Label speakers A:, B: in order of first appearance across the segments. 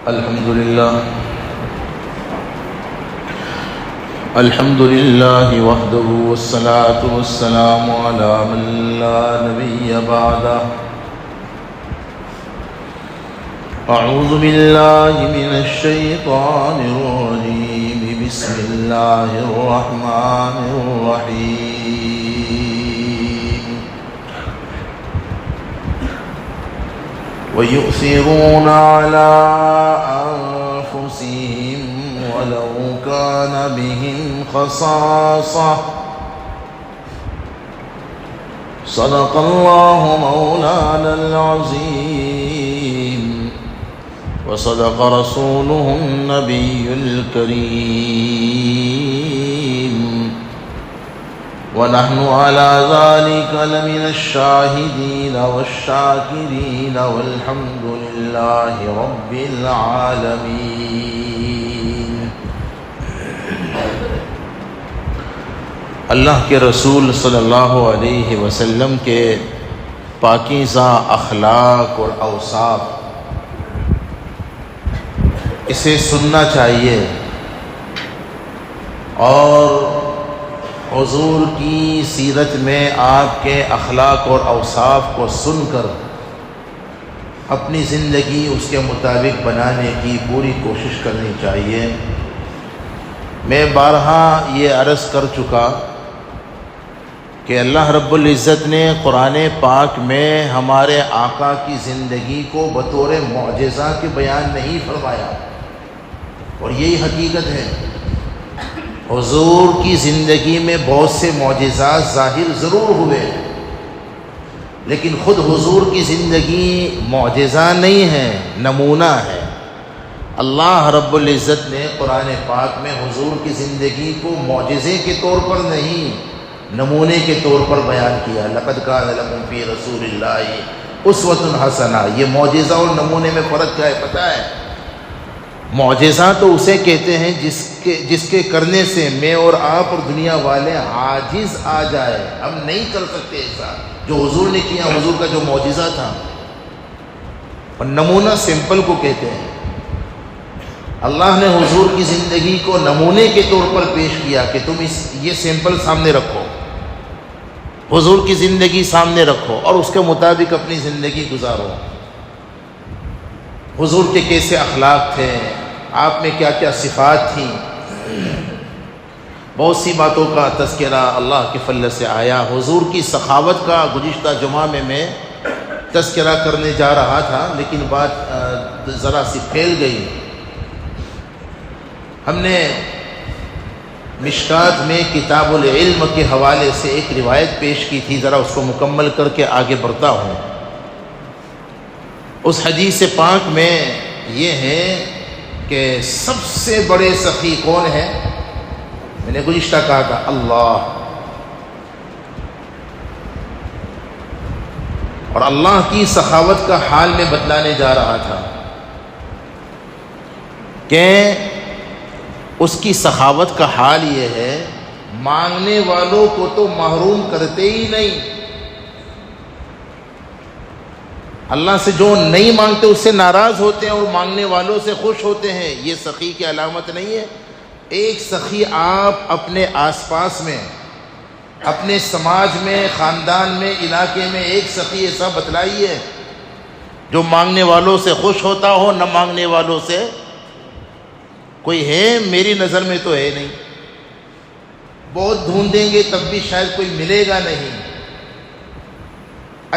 A: الحمد لله وحده والصلاة والسلام على من لا نبي بعده. أعوذ بالله من الشيطان الرجيم. بسم الله الرحمن الرحيم. ويؤثرون على أنفسهم ولو كان بهم خصاصة. صدق الله مولانا العظيم وصدق رسوله النبي الكريم ونحن على ذلك لمن الشاهدين والشاكرين والحمد لله رب العالمين. اللہ کے رسول صلی اللہ علیہ وسلم کے پاکیزہ اخلاق اور اوصاف اسے سننا چاہیے اور حضور کی سیرت میں آپ کے اخلاق اور اوصاف کو سن کر اپنی زندگی اس کے مطابق بنانے کی پوری کوشش کرنی چاہیے. میں بارہا یہ عرض کر چکا کہ اللہ رب العزت نے قرآن پاک میں ہمارے آقا کی زندگی کو بطور معجزہ کے بیان نہیں فرمایا، اور یہی حقیقت ہے. حضور کی زندگی میں بہت سے معجزات ظاہر ضرور ہوئے، لیکن خود حضور کی زندگی معجزہ نہیں ہے، نمونہ ہے. اللہ رب العزت نے قرآن پاک میں حضور کی زندگی کو معجزے کے طور پر نہیں، نمونے کے طور پر بیان کیا. لقد کان لکم فی رسول اللہ اسوۃ حسنہ. یہ معجزہ اور نمونے میں فرق کیا ہے پتہ ہے؟ معجزہ تو اسے کہتے ہیں جس کے کرنے سے میں اور آپ اور دنیا والے عاجز آ جائے، ہم نہیں کر سکتے ایسا جو حضور نے کیا، حضور کا جو معجزہ تھا. اور نمونہ سمپل کو کہتے ہیں. اللہ نے حضور کی زندگی کو نمونے کے طور پر پیش کیا کہ تم یہ سیمپل سامنے رکھو، حضور کی زندگی سامنے رکھو اور اس کے مطابق اپنی زندگی گزارو. حضور کے کیسے اخلاق تھے، آپ میں کیا کیا صفات تھیں، بہت سی باتوں کا تذکرہ اللہ کے فضل سے آیا. حضور کی سخاوت کا گزشتہ جمعہ میں تذکرہ کرنے جا رہا تھا، لیکن بات ذرا سی پھیل گئی. ہم نے مشکات میں کتاب العلم کے حوالے سے ایک روایت پیش کی تھی، ذرا اس کو مکمل کر کے آگے بڑھتا ہوں. اس حدیث پاک میں یہ ہے کہ سب سے بڑے سخی کون ہیں؟ میں نے گزشتہ کہا تھا اللہ. اور اللہ کی سخاوت کا حال میں بتلانے جا رہا تھا کہ اس کی سخاوت کا حال یہ ہے، مانگنے والوں کو تو محروم کرتے ہی نہیں. اللہ سے جو نہیں مانگتے اس سے ناراض ہوتے ہیں اور مانگنے والوں سے خوش ہوتے ہیں. یہ سخی کی علامت نہیں ہے. ایک سخی آپ اپنے آس پاس میں، اپنے سماج میں، خاندان میں، علاقے میں ایک سخی ایسا بتلائیے جو مانگنے والوں سے خوش ہوتا ہو، نہ مانگنے والوں سے. کوئی ہے؟ میری نظر میں تو ہے نہیں. بہت ڈھونڈیں گے تب بھی شاید کوئی ملے گا نہیں.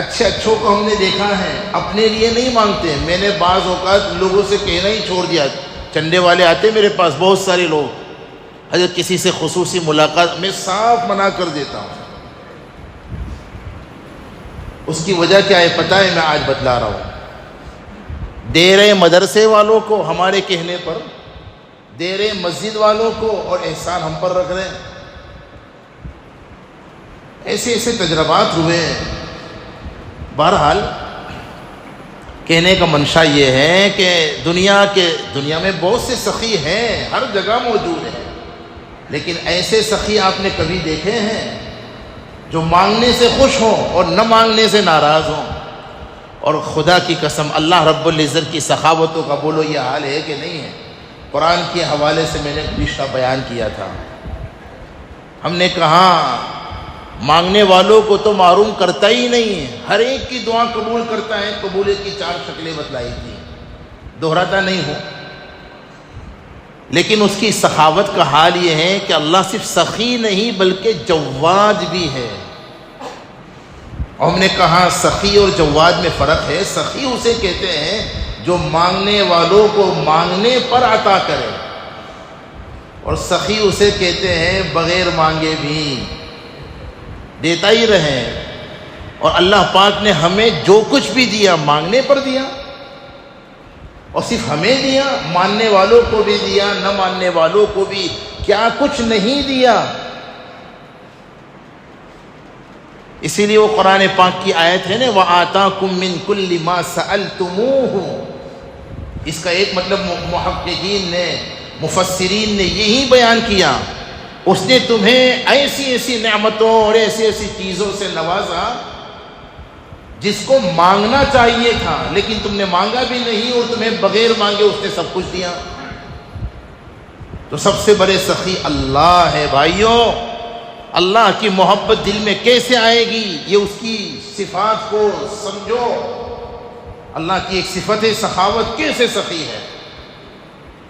A: اچھوں کو ہم نے دیکھا ہے اپنے لیے نہیں مانگتے. میں نے بعض اوقات لوگوں سے کہنا ہی چھوڑ دیا. چندے والے آتے میرے پاس بہت سارے لوگ، حضرت کسی سے خصوصی ملاقات، میں صاف منع کر دیتا ہوں. اس کی وجہ کیا ہے پتہ ہے؟ میں آج بتلا رہا ہوں. دے رہے مدرسے والوں کو ہمارے کہنے پر، دے رہے مسجد والوں کو، اور احسان ہم پر رکھ رہے ہیں. ایسے تجربات ہوئے ہیں. بہرحال کہنے کا منشا یہ ہے کہ دنیا میں بہت سے سخی ہیں، ہر جگہ موجود ہیں، لیکن ایسے سخی آپ نے کبھی دیکھے ہیں جو مانگنے سے خوش ہوں اور نہ مانگنے سے ناراض ہوں؟ اور خدا کی قسم اللہ رب العزت کی سخاوتوں کا بولو یہ حال ہے کہ نہیں ہے؟ قرآن کے حوالے سے میں نے پچھلا بیان کیا تھا، ہم نے کہا مانگنے والوں کو تو محروم کرتا ہی نہیں ہے، ہر ایک کی دعا قبول کرتا ہے۔ قبولیت کی 4 شکلیں بتلائی تھی، دہراتا نہیں ہوں، لیکن اس کی سخاوت کا حال یہ ہے کہ اللہ صرف سخی نہیں بلکہ جواد بھی ہے۔ اور ہم نے کہا سخی اور جواد میں فرق ہے۔ سخی اسے کہتے ہیں جو مانگنے والوں کو مانگنے پر عطا کرے، اور سخی اسے کہتے ہیں بغیر مانگے بھی دیتا ہی رہے۔ اور اللہ پاک نے ہمیں جو کچھ بھی دیا مانگنے پر دیا، اور صرف ہمیں دیا، ماننے والوں کو بھی دیا، نہ ماننے والوں کو بھی کیا کچھ نہیں دیا۔ اسی لیے وہ قرآن پاک کی آیت ہے نا وَآتَاكُم مِّن كُلِّ مَا سَأَلْتُمُوهُ، اس کا ایک مطلب محققین نے، مفسرین نے یہی بیان کیا، اس نے تمہیں ایسی ایسی نعمتوں اور ایسی ایسی چیزوں سے نوازا جس کو مانگنا چاہیے تھا لیکن تم نے مانگا بھی نہیں، اور تمہیں بغیر مانگے اس نے سب کچھ دیا۔ تو سب سے بڑے سخی اللہ ہے بھائیوں۔ اللہ کی محبت دل میں کیسے آئے گی؟ یہ اس کی صفات کو سمجھو۔ اللہ کی ایک صفت ہے سخاوت، کیسے سخی ہے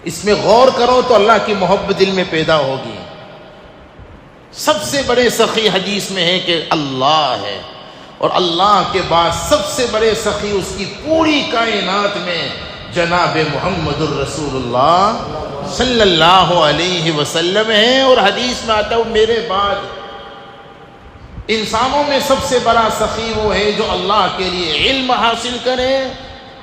A: اس میں غور کرو تو اللہ کی محبت دل میں پیدا ہوگی۔ سب سے بڑے سخی حدیث میں ہے کہ اللہ ہے، اور اللہ کے بعد سب سے بڑے سخی اس کی پوری کائنات میں جناب محمد الرسول اللہ صلی اللہ علیہ وسلم ہے۔ اور حدیث میں آتا ہے میرے بعد انسانوں میں سب سے بڑا سخی وہ ہے جو اللہ کے لیے علم حاصل کرے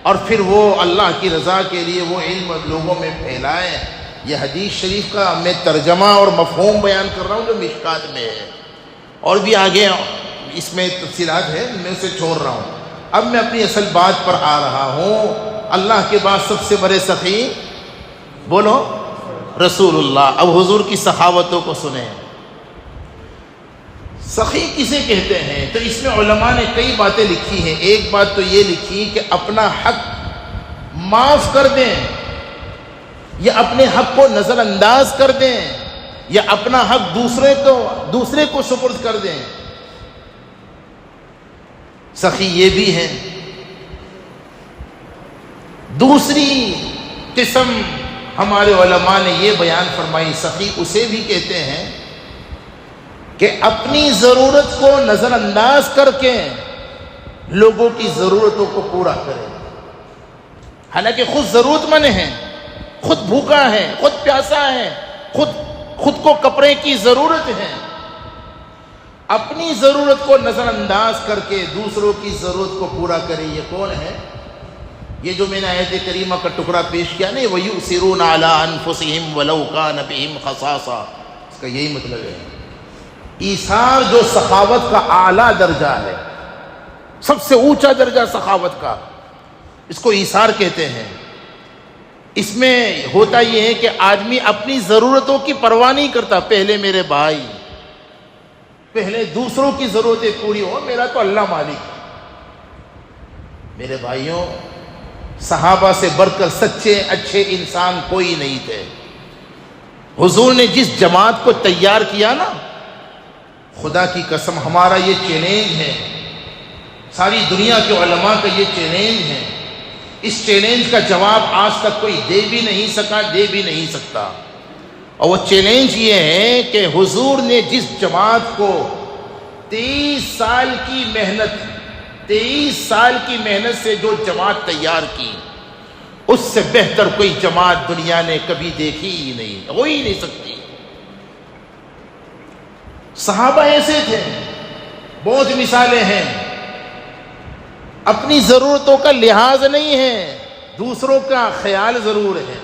A: اور پھر وہ اللہ کی رضا کے لیے وہ علم لوگوں میں پھیلائے۔ یہ حدیث شریف کا میں ترجمہ اور مفہوم بیان کر رہا ہوں جو مشکات میں ہے، اور بھی آگے اس میں تفصیلات ہے، میں اسے چھوڑ رہا ہوں۔ اب میں اپنی اصل بات پر آ رہا ہوں۔ اللہ کے بعد سب سے بڑے سخی بولو رسول اللہ۔ اب حضور کی سخاوتوں کو سنیں۔ سخی کسے کہتے ہیں؟ تو اس میں علماء نے کئی باتیں لکھی ہیں۔ ایک بات تو یہ لکھی کہ اپنا حق معاف کر دیں، یا اپنے حق کو نظر انداز کر دیں، یا اپنا حق دوسرے کو سپرد کر دیں۔ سخی یہ بھی ہے۔ دوسری قسم ہمارے علماء نے یہ بیان فرمائی، سخی اسے بھی کہتے ہیں کہ اپنی ضرورت کو نظر انداز کر کے لوگوں کی ضرورتوں کو پورا کرے، حالانکہ خود ضرورت مند ہے، خود بھوکا ہے، خود پیاسا ہے، خود کو کپڑے کی ضرورت ہے، اپنی ضرورت کو نظر انداز کر کے دوسروں کی ضرورت کو پورا کرے۔ یہ کون ہے؟ یہ جو میں نے آیت کریمہ کا ٹکڑا پیش کیا نہیں، وَيُؤْثِرُونَ عَلَىٰ أَنفُسِهِمْ وَلَوْ كَانَ بِهِمْ خَصَاصَةٌ، اس کا یہی مطلب ہے۔ ایثار جو سخاوت کا اعلیٰ درجہ ہے، سب سے اونچا درجہ سخاوت کا، اس کو ایثار کہتے ہیں۔ اس میں ہوتا یہ ہے کہ آدمی اپنی ضرورتوں کی پرواہ نہیں کرتا، پہلے میرے بھائی، پہلے دوسروں کی ضرورتیں پوری ہو، میرا تو اللہ مالک ہے۔ میرے بھائیوں، صحابہ سے بڑھ کر سچے اچھے انسان کوئی نہیں تھے۔ حضور نے جس جماعت کو تیار کیا نا، خدا کی قسم ہمارا یہ چیلنج ہے، ساری دنیا کے علماء کا یہ چیلنج ہے۔ اس چیلنج کا جواب آج تک کوئی دے بھی نہیں سکا، دے بھی نہیں سکتا۔ اور وہ چیلنج یہ ہے کہ حضور نے جس جماعت کو 23 سال کی محنت سے جو جماعت تیار کی، اس سے بہتر کوئی جماعت دنیا نے کبھی دیکھی ہی نہیں، ہو ہی نہیں سکتی۔ صحابہ ایسے تھے، بہت مثالیں ہیں، اپنی ضرورتوں کا لحاظ نہیں ہے، دوسروں کا خیال ضرور ہے۔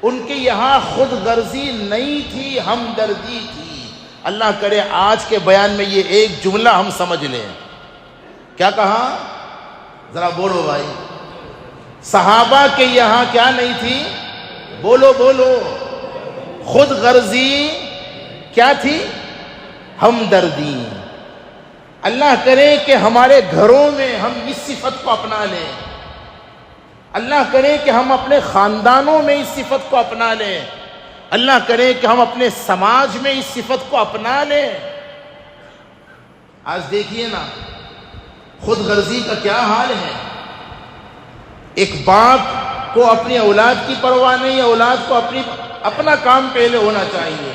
A: ان کے یہاں خود غرضی نہیں تھی، ہمدردی تھی۔ اللہ کرے آج کے بیان میں یہ ایک جملہ ہم سمجھ لیں۔ کیا کہا؟ ذرا بولو بھائی۔ صحابہ کے یہاں کیا نہیں تھی؟ بولو خود غرضی کیا تھی؟ ہمدردی۔ اللہ کرے کہ ہمارے گھروں میں ہم اس صفت کو اپنا لیں، اللہ کرے کہ ہم اپنے خاندانوں میں اس صفت کو اپنا لیں، اللہ کرے کہ ہم اپنے سماج میں اس صفت کو اپنا لیں۔ آج دیکھیے نا خود غرضی کا کیا حال ہے۔ ایک باپ کو اپنی اولاد کی پرواہ نہیں، اولاد کو اپنا کام پہلے ہونا چاہیے،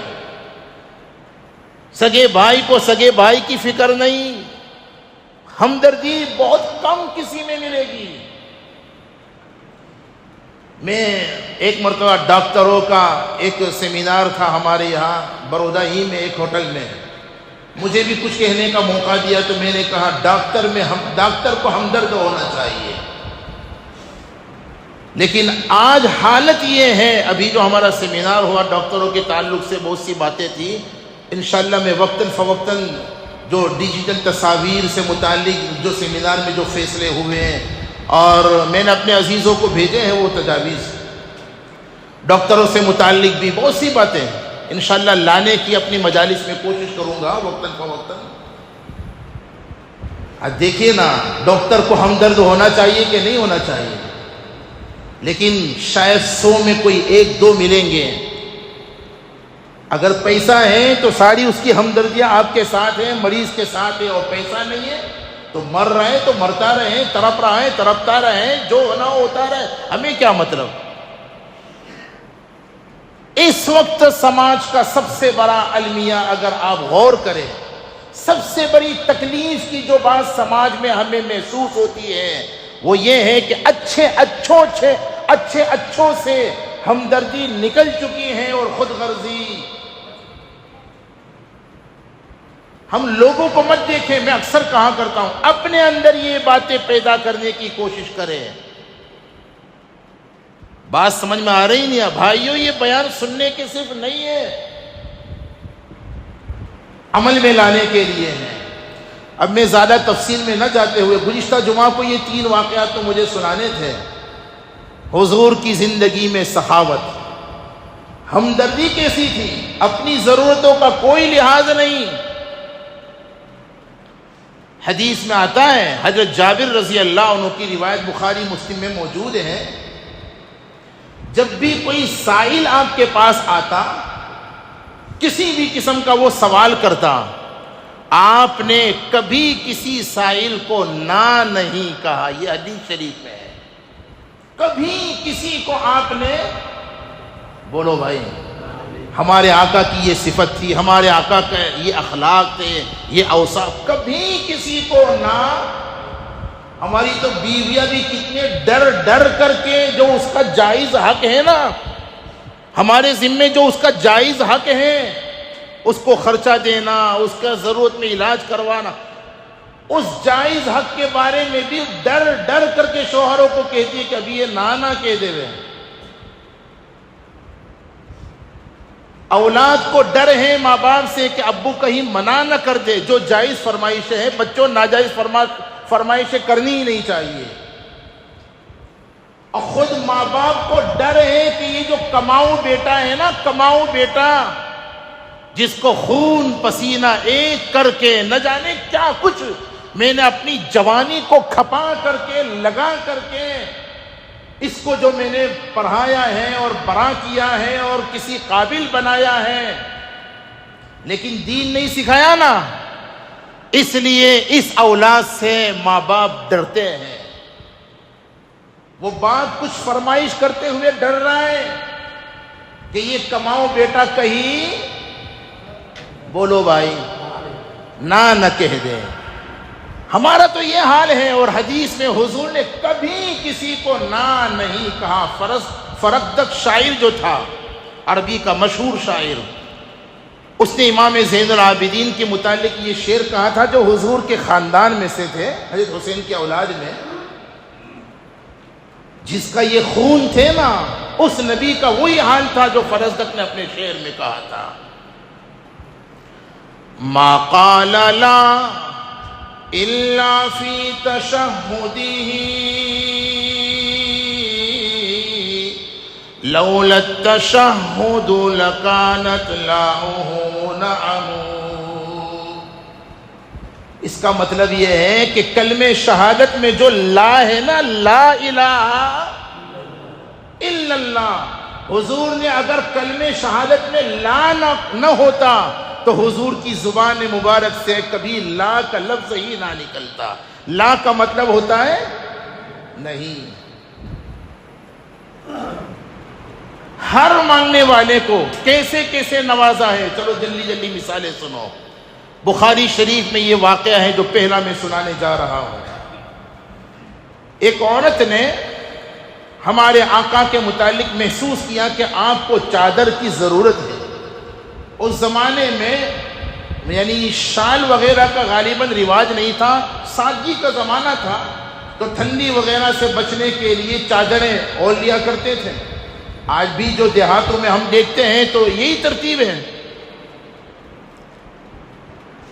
A: سگے بھائی کو سگے بھائی کی فکر نہیں، ہمدردی بہت کم کسی میں ملے گی۔ میں ایک مرتبہ ڈاکٹروں کا ایک سیمینار تھا ہمارے یہاں برودا ہی میں ایک ہوٹل میں، مجھے بھی کچھ کہنے کا موقع دیا تو میں نے کہا ڈاکٹر کو ہمدرد ہونا چاہیے، لیکن آج حالت یہ ہے، ابھی جو ہمارا سیمینار ہوا ڈاکٹروں کے تعلق سے بہت سی باتیں تھی، انشاءاللہ میں وقتاً فوقتاً جو ڈیجیٹل تصاویر سے متعلق جو سیمینار میں جو فیصلے ہوئے ہیں اور میں نے اپنے عزیزوں کو بھیجے ہیں وہ تجاویز، ڈاکٹروں سے متعلق بھی بہت سی باتیں انشاءاللہ لانے کی اپنی مجالس میں کوشش کروں گا وقتاً فوقتاً۔ آج دیکھیے نا ڈاکٹر کو ہمدرد ہونا چاہیے کہ نہیں ہونا چاہیے، لیکن شاید 100 میں کوئی 1-2 ملیں گے۔ اگر پیسہ ہے تو ساری اس کی ہمدردیاں آپ کے ساتھ ہیں، مریض کے ساتھ ہے، اور پیسہ نہیں ہے تو مر رہے تو مرتا رہے، تڑپ رہا ہے تڑپتا رہے، جو ہونا ہوتا رہے، ہمیں کیا مطلب۔ اس وقت سماج کا سب سے بڑا المیہ اگر آپ غور کریں، سب سے بڑی تکلیف کی جو بات سماج میں ہمیں محسوس ہوتی ہے وہ یہ ہے کہ اچھے اچھوں سے ہمدردی نکل چکی ہے اور خود غرضی۔ ہم لوگوں کو مت دیکھیں، میں اکثر کہا کرتا ہوں اپنے اندر یہ باتیں پیدا کرنے کی کوشش کریں۔ بات سمجھ میں آ رہی نہیں ہے بھائیوں، یہ بیان سننے کے صرف نہیں ہے، عمل میں لانے کے لیے ہے۔ اب میں زیادہ تفصیل میں نہ جاتے ہوئے گزشتہ جمعہ کو یہ 3 واقعات تو مجھے سنانے تھے۔ حضور کی زندگی میں سخاوت، ہمدردی کیسی تھی، اپنی ضرورتوں کا کوئی لحاظ نہیں۔ حدیث میں آتا ہے، حضرت جابر رضی اللہ عنہ کی روایت بخاری مسلم میں موجود ہے، جب بھی کوئی سائل آپ کے پاس آتا، کسی بھی قسم کا وہ سوال کرتا، آپ نے کبھی کسی سائل کو نہ نہیں کہا، یہ حدیث شریف میں ہے۔ کبھی کسی کو آپ نے، بولو بھائی، ہمارے آقا کی یہ صفت تھی، ہمارے آقا کا یہ اخلاق تھے، یہ اوصاف، کبھی کسی کو نہ۔ ہماری تو بیویاں بھی کتنے ڈر کر کے جو اس کا جائز حق ہے نا، ہمارے ذمے جو اس کا جائز حق ہے، اس کو خرچہ دینا، اس کا ضرورت میں علاج کروانا، اس جائز حق کے بارے میں بھی ڈر کر کے شوہروں کو کہتی ہے کہ ابھی یہ نہ کہہ دے رہے ہیں۔ اولاد کو ڈر ہے ماں باپ سے کہ ابو کہیں منع نہ کر دے، جو جائز فرمائشیں ہیں بچوں ناجائز فرمائشیں کرنی ہی نہیں چاہیے۔ اور خود ماں باپ کو ڈر ہے کہ یہ جو کماؤ بیٹا ہے نا، کماؤ بیٹا جس کو خون پسینہ ایک کر کے نہ جانے کیا کچھ میں نے اپنی جوانی کو کھپا کر کے لگا کر کے اس کو جو میں نے پڑھایا ہے اور بڑا کیا ہے اور کسی قابل بنایا ہے، لیکن دین نہیں سکھایا نا، اس لیے اس اولاد سے ماں باپ ڈرتے ہیں۔ وہ باپ کچھ فرمائش کرتے ہوئے ڈر رہا ہے کہ یہ کماؤ بیٹا کہیں، بولو بھائی، نہ کہہ دے۔ ہمارا تو یہ حال ہے، اور حدیث میں حضور نے کبھی کسی کو نہ نہیں کہا۔ فرقدق شاعر جو تھا، عربی کا مشہور شاعر، اس نے امام زین العابدین کے متعلق یہ شعر کہا تھا، جو حضور کے خاندان میں سے تھے، حضرت حسین کی اولاد میں، جس کا یہ خون تھے نا، اس نبی کا وہی حال تھا جو فرزدق نے اپنے شعر میں کہا تھا، ما قال لا الا فی تشہدہ لولا التشہد لکانت لاؤہ نعم۔ اس کا مطلب یہ ہے کہ کلمہ شہادت میں جو لا ہے نا، لا الہ الا اللہ، حضور نے اگر کلمہ شہادت میں لا نہ ہوتا تو حضور کی زبان مبارک سے کبھی لا کا لفظ ہی نہ نکلتا۔ لا کا مطلب ہوتا ہے نہیں۔ ہر مانگنے والے کو کیسے کیسے نوازا ہے، چلو جلدی جلدی مثالیں سنو۔ بخاری شریف میں یہ واقعہ ہے جو پہلا میں سنانے جا رہا ہوں۔ ایک عورت نے ہمارے آقا کے متعلق محسوس کیا کہ آپ کو چادر کی ضرورت ہے۔ اس زمانے میں یعنی شال وغیرہ کا غالباً رواج نہیں تھا، سادگی کا زمانہ تھا، تو ٹھنڈی وغیرہ سے بچنے کے لیے چادریں اوڑھ لیا کرتے تھے۔ آج بھی جو دیہاتوں میں ہم دیکھتے ہیں تو یہی ترتیب ہے۔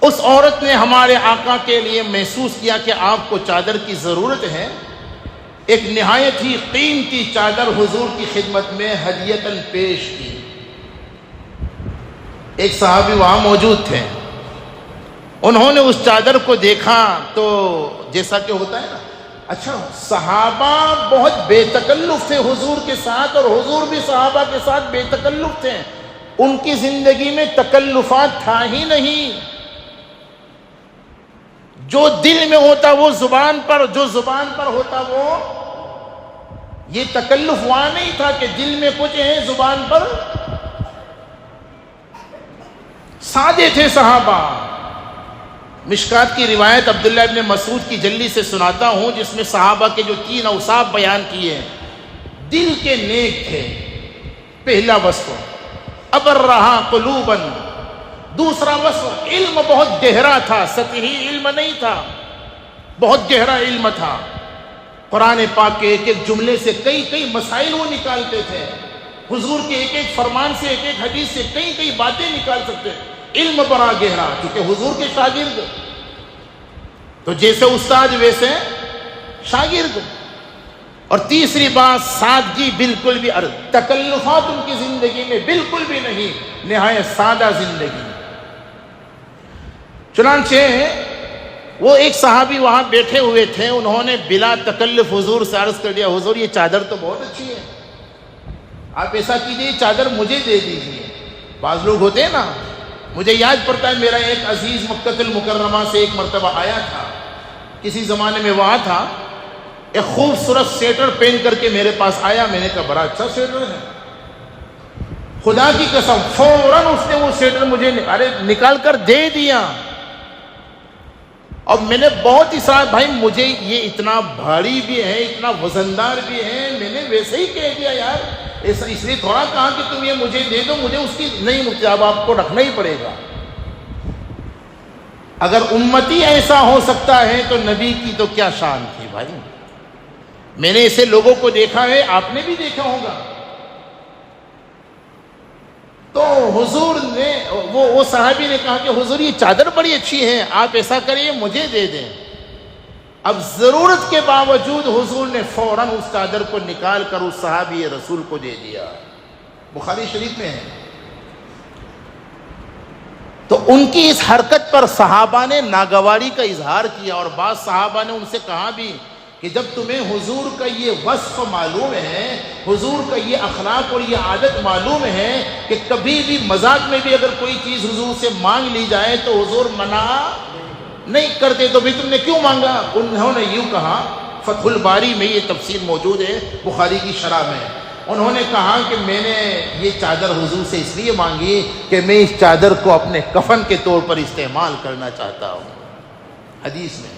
A: اس عورت نے ہمارے آقا کے لیے محسوس کیا کہ آپ کو چادر کی ضرورت ہے۔ ایک نہایت ہی قیمتی چادر حضور کی خدمت میں ہدیتاً پیش کی۔ ایک صحابی وہاں موجود تھے، انہوں نے اس چادر کو دیکھا تو جیسا کہ ہوتا ہے نا، اچھا صحابہ بہت بے تکلف تھے حضور کے ساتھ، اور حضور بھی صحابہ کے ساتھ بے تکلف تھے، ان کی زندگی میں تکلفات تھا ہی نہیں۔ جو دل میں ہوتا وہ زبان پر، جو زبان پر ہوتا وہ، یہ تکلف وہاں نہیں تھا کہ دل میں کچھ ہے زبان پر، سادے تھے صحابہ۔ مشکات کی روایت عبداللہ ابن مسعود کی جلی سے سناتا ہوں، جس میں صحابہ کے جو 3 اوصاف بیان کیے۔ دل کے نیک تھے، پہلا وصف، ابرہا قلوباً، دوسرا وصف علم بہت گہرا تھا، سطحی علم نہیں تھا، بہت گہرا علم تھا۔ قرآن پاک کے ایک ایک جملے سے کئی مسائل وہ نکالتے تھے، حضور کے ایک ایک فرمان سے، ایک ایک حدیث سے کئی باتیں نکال سکتے، علم بڑا گہرا، کیونکہ حضور کے شاگرد، تو جیسے استاد ویسے شاگرد۔ اور تیسری بات سادگی، بالکل بھی تکلفات ان کی زندگی میں بالکل بھی نہیں، نہایت سادہ زندگی۔ چنانچہ وہ ایک صحابی وہاں بیٹھے ہوئے تھے، انہوں نے بلا تکلف حضور سے عرض کر دیا، حضور یہ چادر تو بہت اچھی ہے، آپ ایسا کیجئے چادر مجھے دے دیجئے۔ بعض لوگ ہوتے ہیں نا، مجھے یاد پڑتا ہے میرا ایک عزیز مکہ المکرمہ سے ایک مرتبہ آیا تھا، کسی زمانے میں وہاں تھا، ایک خوبصورت سویٹر پہن کر کے میرے پاس آیا، میں نے کہا بڑا اچھا سویٹر ہے، خدا کی قسم فوراً اس نے وہ سویٹر مجھے نکال کر دے دیا۔ اور میں نے بہت اصرار، بھائی مجھے یہ اتنا بھاری بھی ہے، اتنا وزندار بھی ہے، میں نے ویسے ہی کہہ دیا یار، اس لیے تھوڑا کہا کہ تم یہ مجھے دے دو، مجھے اس کی نہیں مفتی، اب آپ کو رکھنا ہی پڑے گا۔ اگر امتی ایسا ہو سکتا ہے تو نبی کی تو کیا شان تھی بھائی۔ میں نے ایسے لوگوں کو دیکھا ہے، آپ نے بھی دیکھا ہوگا۔ تو حضور نے وہ صحابی نے کہا کہ حضور یہ چادر بڑی اچھی ہے، آپ ایسا کریے مجھے دے دیں۔ اب ضرورت کے باوجود حضور نے فوراً اس چادر کو نکال کر اس صحابی رسول کو دے دیا، بخاری شریف میں ہے۔ تو ان کی اس حرکت پر صحابہ نے ناگواری کا اظہار کیا، اور بعض صحابہ نے ان سے کہا بھی کہ جب تمہیں حضور کا یہ وصف معلوم ہے، حضور کا یہ اخلاق اور یہ عادت معلوم ہے کہ کبھی بھی مذاق میں بھی اگر کوئی چیز حضور سے مانگ لی جائے تو حضور منع نہیں کرتے، تو بھی تم نے کیوں مانگا؟ انہوں نے یوں کہا، فتح الباری میں یہ تفسیر موجود ہے بخاری کی شرح میں، انہوں نے کہا کہ میں نے یہ چادر حضور سے اس لیے مانگی کہ میں اس چادر کو اپنے کفن کے طور پر استعمال کرنا چاہتا ہوں۔ حدیث میں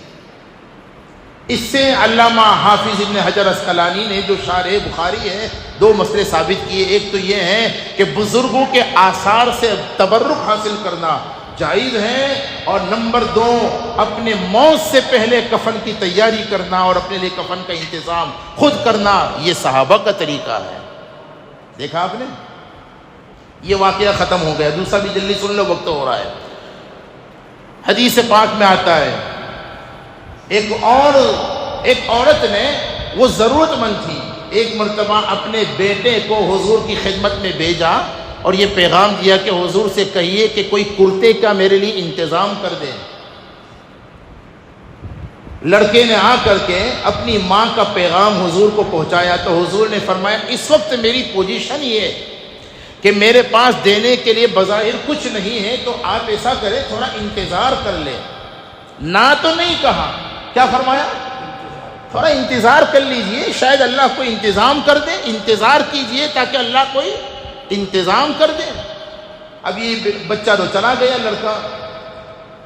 A: اس سے علامہ حافظ ابن حجر اسقلانی نے جو شارح بخاری ہے 2 مسئلے ثابت کیے۔ ایک تو یہ ہے کہ بزرگوں کے آثار سے تبرک حاصل کرنا جائز ہے، اور نمبر 2 اپنے موت سے پہلے کفن کی تیاری کرنا اور اپنے لیے کفن کا انتظام خود کرنا، یہ صحابہ کا طریقہ ہے۔ دیکھا آپ نے، یہ واقعہ ختم ہو گیا۔ دوسرا بھی جلدی سن لو، وقت ہو رہا ہے۔ حدیث پاک میں آتا ہے ایک عورت نے، وہ ضرورت مند تھی، ایک مرتبہ اپنے بیٹے کو حضور کی خدمت میں بھیجا اور یہ پیغام دیا کہ حضور سے کہیے کہ کوئی کرتے کا میرے لیے انتظام کر دے۔ لڑکے نے آ کر کے اپنی ماں کا پیغام حضور کو پہنچایا تو حضور نے فرمایا اس وقت میری پوزیشن یہ کہ میرے پاس دینے کے لیے بظاہر کچھ نہیں ہے، تو آپ ایسا کریں تھوڑا انتظار کر لیں۔ نہ تو نہیں کہا، کیا فرمایا؟ تھوڑا انتظار کر لیجئے، شاید اللہ کوئی انتظام کر دے، انتظار کیجئے تاکہ اللہ کوئی انتظام کر دے۔ اب یہ بچہ تو چلا گیا لڑکا،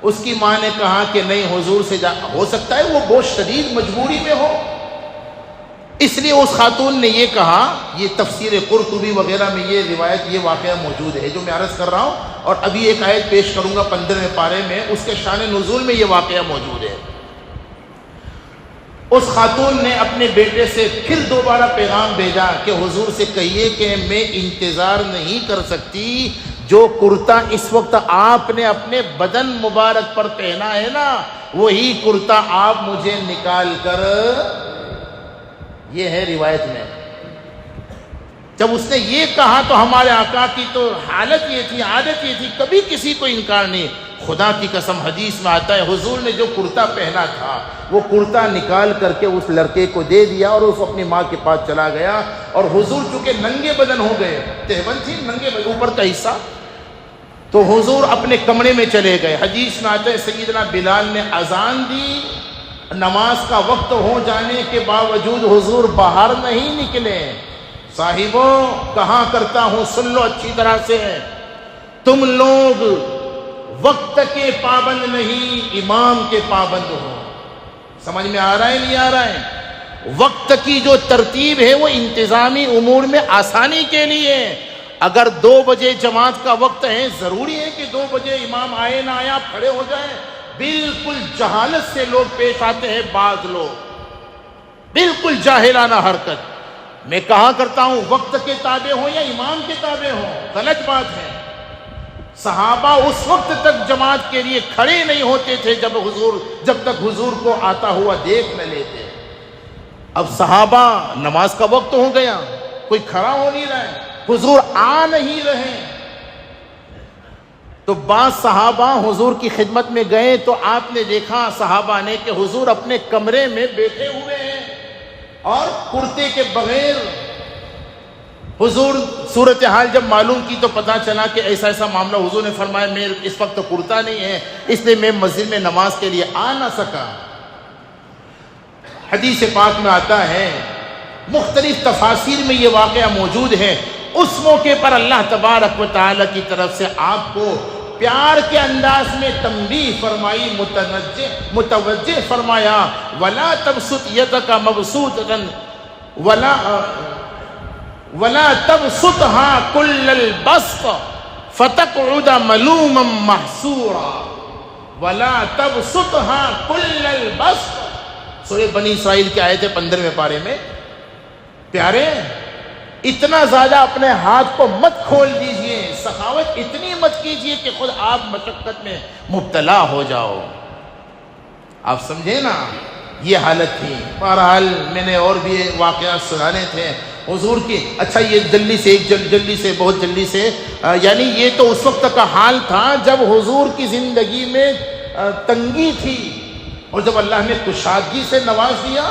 A: اس کی ماں نے کہا کہ نہیں حضور سے ہو سکتا ہے وہ بہت شدید مجبوری میں ہو، اس لیے اس خاتون نے یہ کہا۔ یہ تفسیر قرطبی وغیرہ میں یہ روایت، یہ واقعہ موجود ہے جو میں عرض کر رہا ہوں، اور ابھی ایک آیت پیش کروں گا 15ویں پارے میں، اس کے شان نزول میں یہ واقعہ موجود ہے۔ اس خاتون نے اپنے بیٹے سے پھر دوبارہ پیغام بھیجا کہ حضور سے کہیے کہ میں انتظار نہیں کر سکتی، جو کرتا اس وقت آپ نے اپنے بدن مبارک پر پہنا ہے نا، وہی کرتا آپ مجھے نکال کر، یہ ہے روایت میں۔ جب اس نے یہ کہا تو ہمارے آقا کی تو حالت یہ تھی، عادت یہ تھی، کبھی کسی کو انکار نہیں۔ خدا کی قسم حدیث میں آتا ہے حضور نے جو کرتا پہنا تھا وہ کرتا نکال کر کے اس لڑکے کو دے دیا اور اس اپنی ماں کے پاس چلا گیا، اور حضور چونکہ ننگے بدن ہو گئے، تہبند تھی ننگے بدن اوپر کا حصہ، تو حضور اپنے کمرے میں چلے گئے۔ حدیث میں آتا ہے سیدنا بلال نے اذان دی، نماز کا وقت ہو جانے کے باوجود حضور باہر نہیں نکلے۔ صاحبوں کہاں کرتا ہوں، سن لو اچھی طرح سے، تم لوگ وقت کے پابند نہیں، امام کے پابند ہو۔ سمجھ میں آ رہا ہے نہیں آ رہا ہے؟ وقت کی جو ترتیب ہے وہ انتظامی امور میں آسانی کے لیے۔ اگر 2 بجے جماعت کا وقت ہے، ضروری ہے کہ 2 بجے امام آئے نہ آئے آپ کھڑے ہو جائیں؟ بالکل جہالت سے لوگ پیش آتے ہیں، بعض لوگ بالکل جاہلانہ حرکت۔ میں کہا کرتا ہوں وقت کے تابع ہوں یا امام کے تابع ہوں، غلط بات ہے۔ صحابہ اس وقت تک جماعت کے لیے کھڑے نہیں ہوتے تھے جب تک حضور کو آتا ہوا دیکھ نہ لیتے۔ اب صحابہ نماز کا وقت ہو گیا، کوئی کھڑا ہو نہیں رہا ہے، حضور آ نہیں رہے، تو بعض صحابہ حضور کی خدمت میں گئے تو آپ نے دیکھا صحابہ نے کہ حضور اپنے کمرے میں بیٹھے ہوئے ہیں اور کرتے کے بغیر۔ حضور صورتحال جب معلوم کی تو پتہ چلا کہ ایسا ایسا معاملہ، حضور نے فرمایا میں اس وقت کرتا نہیں ہے، اس لیے میں مسجد میں نماز کے لیے آ نہ سکا۔ حدیث پاک میں آتا ہے، مختلف تفاسیر میں یہ واقعہ موجود ہے، اس موقع پر اللہ تبارک و تعالی کی طرف سے آپ کو پیار کے انداز میں تنبیہ فرمائی، متوجہ فرمایا، وَلَا تَبْسُطْ يَدَكَ مَبْسُوطَةً وَلَا تَبْسُطْهَا كُلَّ الْبَسْطِ فَتَقْعُدَ مَلُومًا مَحْسُورًا وَلَا تَبْسُطْهَا كُلَّ الْبَسْطِ۔ سورہ بنی اسرائیل کی آیت ہے 15ویں پارے میں۔ پیارے اتنا زیادہ اپنے ہاتھ کو مت کھول دیجئے، سخاوت اتنی مت کیجئے کہ خود آپ مشقت میں مبتلا ہو جاؤ۔ آپ سمجھے نا، یہ حالت تھی۔ بہرحال میں نے اور بھی واقعات سنانے تھے حضور کی۔ اچھا یہ بہت جلدی سے یعنی یہ تو اس وقت کا حال تھا جب حضور کی زندگی میں تنگی تھی، اور جب اللہ نے کشادگی سے نواز دیا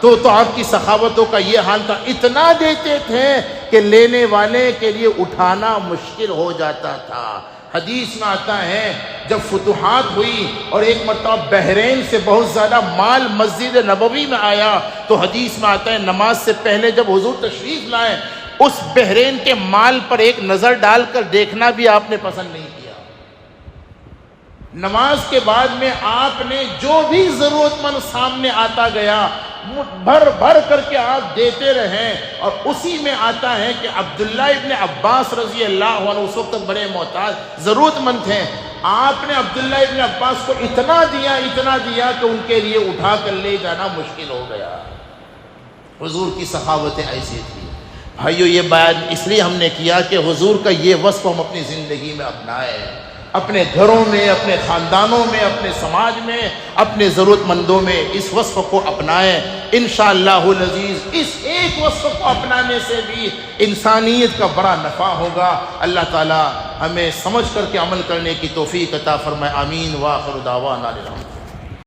A: تو آپ کی سخاوتوں کا یہ حال تھا، اتنا دیتے تھے کہ لینے والے کے لیے اٹھانا مشکل ہو جاتا تھا۔ حدیث میں آتا ہے جب فتوحات ہوئی اور ایک مرتبہ بحرین سے بہت زیادہ مال مسجد نبوی میں آیا، تو حدیث میں آتا ہے نماز سے پہلے جب حضور تشریف لائے، اس بحرین کے مال پر ایک نظر ڈال کر دیکھنا بھی آپ نے پسند نہیں کیا۔ نماز کے بعد میں آپ نے جو بھی ضرورت مند سامنے آتا گیا بھر کر کے آپ دیتے رہے، اور اسی میں آتا ہے کہ عبداللہ ابن عباس رضی اللہ عنہ اس وقت بڑے محتاج ضرورت مند تھے، آپ نے عبداللہ ابن عباس کو اتنا دیا کہ ان کے لیے اٹھا کر لے جانا مشکل ہو گیا۔ حضور کی سخاوتیں ایسی تھی۔ بھائیو یہ بیان اس لیے ہم نے کیا کہ حضور کا یہ وصف ہم اپنی زندگی میں اپنائیں، اپنے گھروں میں، اپنے خاندانوں میں، اپنے سماج میں، اپنے ضرورت مندوں میں اس وصف کو اپنائیں۔ انشاءاللہ العزیز اس ایک وصف کو اپنانے سے بھی انسانیت کا بڑا نفع ہوگا۔ اللہ تعالی ہمیں سمجھ کر کے عمل کرنے کی توفیق عطا فرمائے۔ آمین۔ وآخر دعوانا الحمد۔